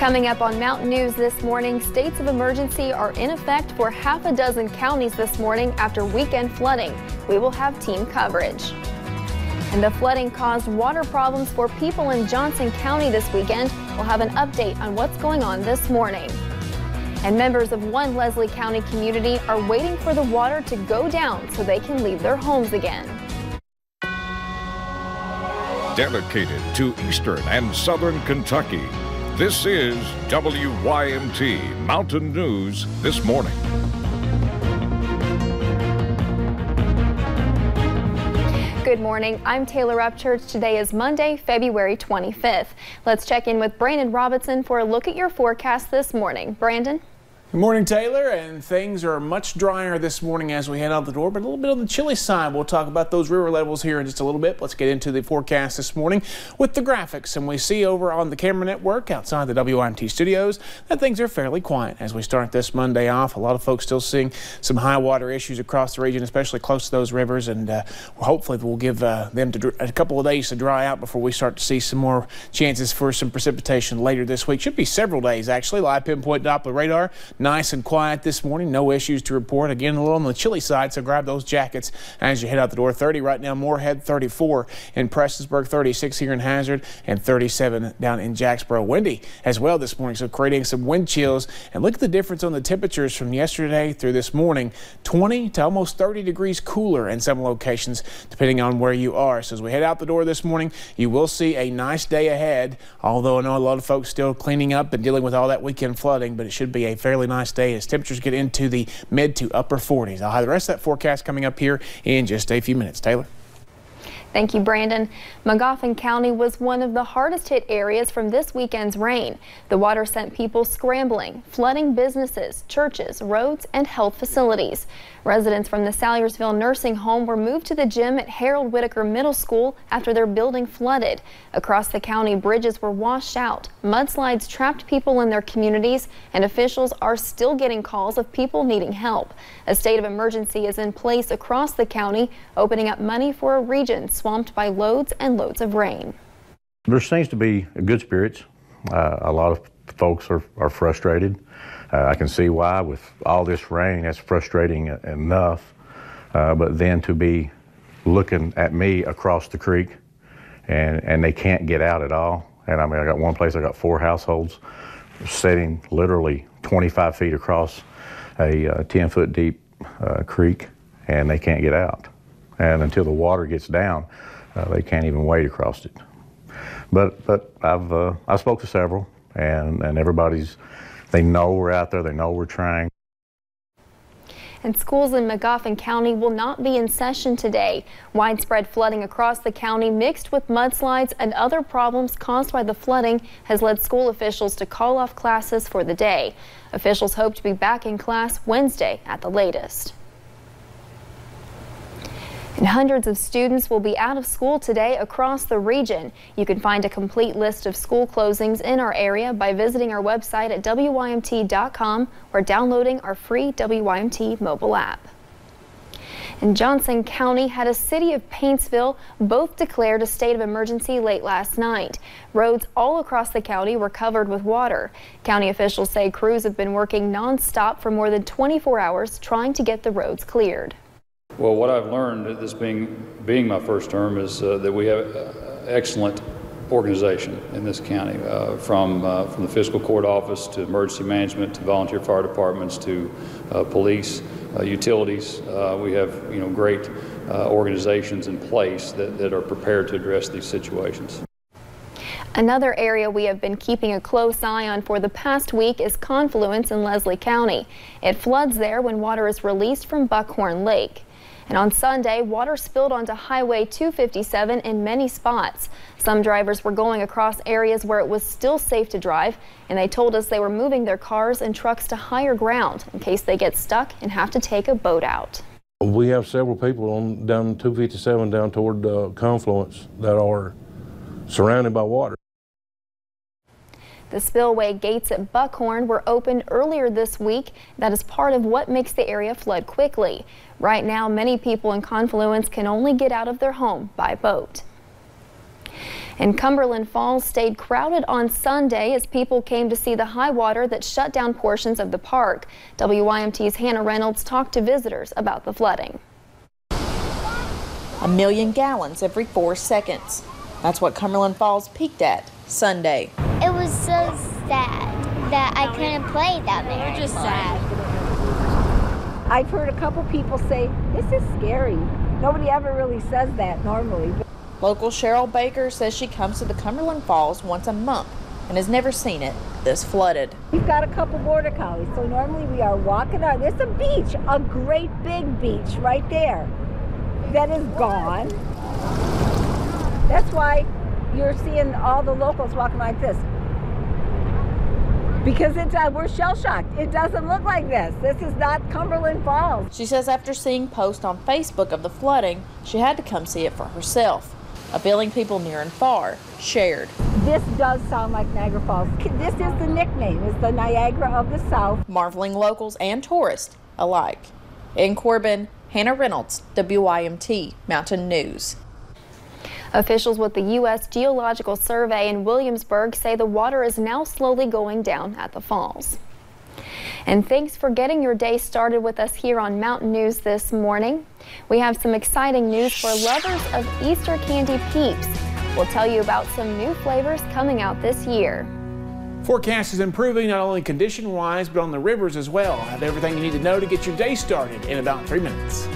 Coming up on Mountain News this morning, states of emergency are in effect for half a dozen counties this morning after weekend flooding. We will have team coverage. And the flooding caused water problems for people in Johnson County this weekend. We'll have an update on what's going on this morning. And members of one Leslie County community are waiting for the water to go down so they can leave their homes again. Dedicated to Eastern and Southern Kentucky, this is WYMT Mountain News This Morning. Good morning. I'm Taylor Upchurch. Today is Monday, February 25th. Let's check in with Brandon Robinson for a look at your forecast this morning. Brandon? Good morning, Taylor, and things are much drier this morning as we head out the door, but a little bit on the chilly side. We'll talk about those river levels here in just a little bit. Let's get into the forecast this morning with the graphics, and we see over on the camera network outside the WYMT studios that things are fairly quiet as we start this Monday off. A lot of folks still seeing some high water issues across the region, especially close to those rivers, and hopefully we'll give them a couple of days to dry out before we start to see some more chances for some precipitation later this week. Should be several days, actually. Live pinpoint Doppler radar. Nice and quiet this morning. No issues to report. Again, a little on the chilly side, so grab those jackets as you head out the door. 30 right now, Moorhead, 34 in Prestonsburg, 36 here in Hazard, and 37 down in Jacksboro. Windy as well this morning, so creating some wind chills. And look at the difference on the temperatures from yesterday through this morning. 20 to almost 30 degrees cooler in some locations, depending on where you are. So as we head out the door this morning, you will see a nice day ahead, although I know a lot of folks still cleaning up and dealing with all that weekend flooding, but it should be a fairly nice day as temperatures get into the mid to upper 40s. I'll have the rest of that forecast coming up here in just a few minutes. Taylor? Thank you, Brandon. Magoffin County was one of the hardest hit areas from this weekend's rain. The water sent people scrambling, flooding businesses, churches, roads, and health facilities. Residents from the Salyersville nursing home were moved to the gym at Harold Whitaker Middle School after their building flooded. Across the county, bridges were washed out. Mudslides trapped people in their communities, and officials are still getting calls of people needing help. A state of emergency is in place across the county, opening up money for a region swamped by loads and loads of rain. There seems to be good spirits. A lot of folks are frustrated. I can see why with all this rain. That's frustrating enough. But then to be looking at me across the creek and they can't get out at all. And I mean, I got one place, I got 4 households sitting literally 25 feet across a 10-foot deep creek, and they can't get out. And until the water gets down, they can't even wade across it. But I spoke to several, and they know we're out there, they know we're trying. And schools in Magoffin County will not be in session today. Widespread flooding across the county mixed with mudslides and other problems caused by the flooding has led school officials to call off classes for the day. Officials hope to be back in class Wednesday at the latest. And hundreds of students will be out of school today across the region. You can find a complete list of school closings in our area by visiting our website at WYMT.com or downloading our free WYMT mobile app. And Johnson County had a City of Paintsville both declared a state of emergency late last night. Roads all across the county were covered with water. County officials say crews have been working non-stop for more than 24 hours trying to get the roads cleared. Well, what I've learned, this being my first term, is that we have excellent organization in this county, from the fiscal court office to emergency management to volunteer fire departments to police, utilities. We have great organizations in place that are prepared to address these situations. Another area we have been keeping a close eye on for the past week is Confluence in Leslie County. It floods there when water is released from Buckhorn Lake. And on Sunday, water spilled onto Highway 257 in many spots. Some drivers were going across areas where it was still safe to drive, and they told us they were moving their cars and trucks to higher ground in case they get stuck and have to take a boat out. We have several people down 257 down toward Confluence that are surrounded by water. The spillway gates at Buckhorn were opened earlier this week. That is part of what makes the area flood quickly. Right now, many people in Confluence can only get out of their home by boat. And Cumberland Falls stayed crowded on Sunday as people came to see the high water that shut down portions of the park. WYMT's Hannah Reynolds talked to visitors about the flooding. 1 million gallons every 4 seconds. That's what Cumberland Falls peaked at Sunday. It was so sad that I couldn't play down there. We're just sad. I've heard a couple people say, this is scary. Nobody ever really says that normally. Local Cheryl Baker says she comes to the Cumberland Falls once a month and has never seen it this flooded. We've got a couple border collies, so normally we are walking out. There's a beach, a great big beach right there that is gone. That's why you're seeing all the locals walking like this. Because we're shell-shocked. It doesn't look like this. This is not Cumberland Falls. She says after seeing posts on Facebook of the flooding, she had to come see it for herself. A feeling people near and far shared. This does sound like Niagara Falls. This is the nickname, it's the Niagara of the South. Marveling locals and tourists alike. In Corbin, Hannah Reynolds, WYMT Mountain News. Officials with the U.S. Geological Survey in Williamsburg say the water is now slowly going down at the falls. And thanks for getting your day started with us here on Mountain News this morning. We have some exciting news for lovers of Easter candy peeps. We'll tell you about some new flavors coming out this year. Forecast is improving not only condition-wise, but on the rivers as well. Have everything you need to know to get your day started in about 3 minutes.